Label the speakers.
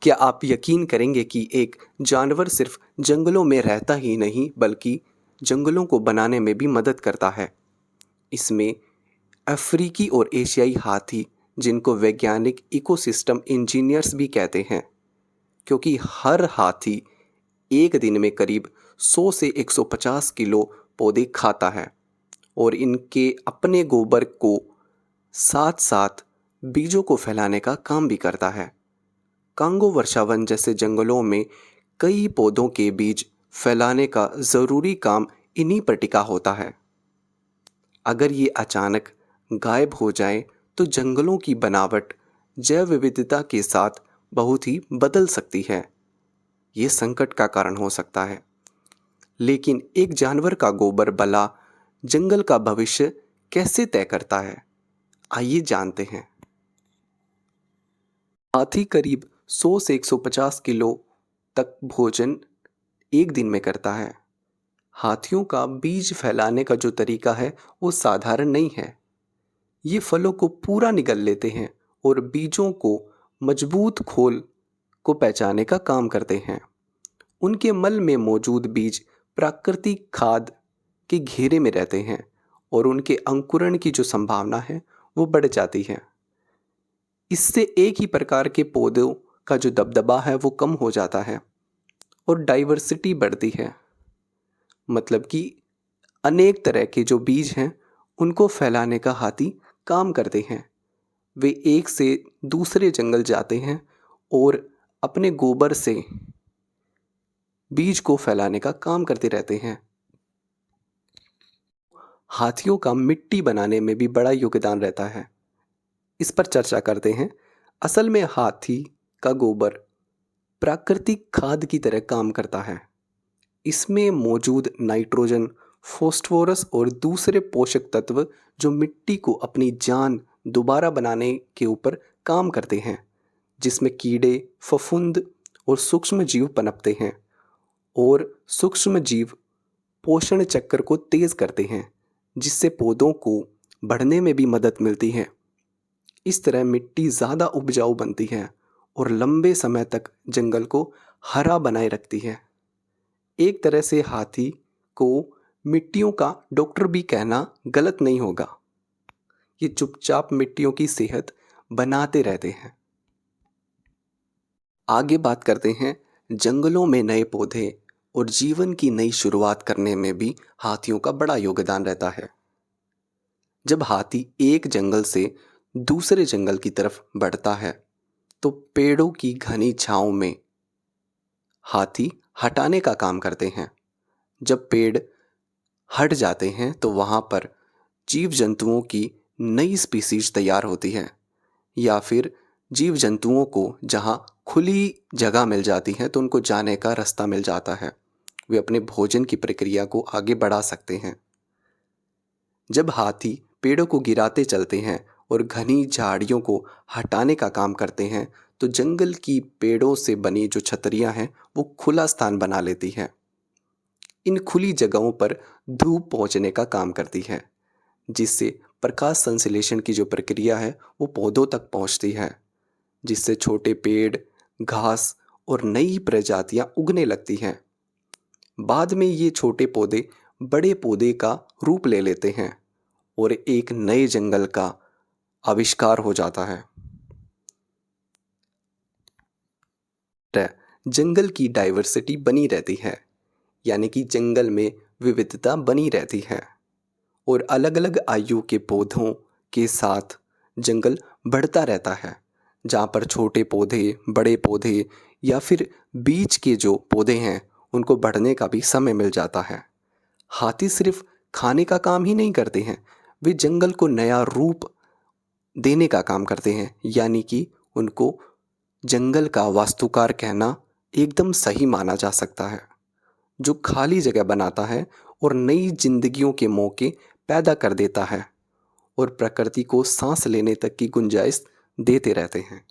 Speaker 1: क्या आप यकीन करेंगे कि एक जानवर सिर्फ जंगलों में रहता ही नहीं बल्कि जंगलों को बनाने में भी मदद करता है। इसमें अफ्रीकी और एशियाई हाथी, जिनको वैज्ञानिक इकोसिस्टम इंजीनियर्स भी कहते हैं, क्योंकि हर हाथी एक दिन में करीब 100 से 150 किलो पौधे खाता है और इनके अपने गोबर को साथ साथ बीजों को फैलाने का काम भी करता है। कांगो वर्षावन जैसे जंगलों में कई पौधों के बीज फैलाने का ज़रूरी काम इन्हीं पर टिका होता है। अगर ये अचानक गायब हो जाए तो जंगलों की बनावट जैव विविधता के साथ बहुत ही बदल सकती है। ये संकट का कारण हो सकता है। लेकिन एक जानवर का गोबर भला जंगल का भविष्य कैसे तय करता है, आइए जानते हैं। हाथी करीब 100 से 150 किलो तक भोजन एक दिन में करता है। हाथियों का बीज फैलाने का जो तरीका है वो साधारण नहीं है। ये फलों को पूरा निगल लेते हैं और बीजों को मजबूत खोल को पहचानने का काम करते हैं। उनके मल में मौजूद बीज प्राकृतिक खाद के घेरे में रहते हैं और उनके अंकुरण की जो संभावना है वो बढ़ जाती है। इससे एक ही प्रकार के पौधों का जो दबदबा है वो कम हो जाता है और डाइवर्सिटी बढ़ती है। मतलब कि अनेक तरह के जो बीज हैं उनको फैलाने का हाथी काम करते हैं। वे एक से दूसरे जंगल जाते हैं और अपने गोबर से बीज को फैलाने का काम करते रहते हैं। हाथियों का मिट्टी बनाने में भी बड़ा योगदान रहता है। इस पर चर्चा करते हैं। असल में हाथी का गोबर प्राकृतिक खाद की तरह काम करता है। इसमें मौजूद नाइट्रोजन, फॉस्फोरस और दूसरे पोषक तत्व जो मिट्टी को अपनी जान दोबारा बनाने के ऊपर काम करते हैं, जिसमें कीड़े, फफूंद और सूक्ष्म जीव पनपते हैं और सूक्ष्म जीव पोषण चक्र को तेज करते हैं, जिससे पौधों को बढ़ने में भी मदद मिलती है। इस तरह मिट्टी ज़्यादा उपजाऊ बनती है और लंबे समय तक जंगल को हरा बनाए रखती है। एक तरह से हाथी को मिट्टियों का डॉक्टर भी कहना गलत नहीं होगा। ये चुपचाप मिट्टियों की सेहत बनाते रहते हैं। आगे बात करते हैं जंगलों में नए पौधे और जीवन की नई शुरुआत करने में भी हाथियों का बड़ा योगदान रहता है। जब हाथी एक जंगल से दूसरे जंगल की तरफ बढ़ता है तो पेड़ों की घनी छांव में हाथी हटाने का काम करते हैं। जब पेड़ हट जाते हैं तो वहाँ पर जीव जंतुओं की नई स्पीसीज तैयार होती है, या फिर जीव जंतुओं को जहाँ खुली जगह मिल जाती है तो उनको जाने का रास्ता मिल जाता है। वे अपने भोजन की प्रक्रिया को आगे बढ़ा सकते हैं। जब हाथी पेड़ों को गिराते चलते हैं और घनी झाड़ियों को हटाने का काम करते हैं तो जंगल की पेड़ों से बनी जो छतरियां हैं वो खुला स्थान बना लेती हैं। इन खुली जगहों पर धूप पहुंचने का काम करती है, जिससे प्रकाश संश्लेषण की जो प्रक्रिया है वो पौधों तक पहुंचती है, जिससे छोटे पेड़, घास और नई प्रजातियां उगने लगती हैं। बाद में ये छोटे पौधे बड़े पौधे का रूप ले लेते हैं और एक नए जंगल का आविष्कार हो जाता है। जंगल की डाइवर्सिटी बनी रहती है, यानी कि जंगल में विविधता बनी रहती है और अलग अलग आयु के पौधों के साथ जंगल बढ़ता रहता है, जहाँ पर छोटे पौधे, बड़े पौधे या फिर बीच के जो पौधे हैं उनको बढ़ने का भी समय मिल जाता है। हाथी सिर्फ खाने का काम ही नहीं करते हैं, वे जंगल को नया रूप देने का काम करते हैं, यानी कि उनको जंगल का वास्तुकार कहना एकदम सही माना जा सकता है, जो खाली जगह बनाता है और नई जिंदगियों के मौके पैदा कर देता है और प्रकृति को सांस लेने तक की गुंजाइश देते रहते हैं।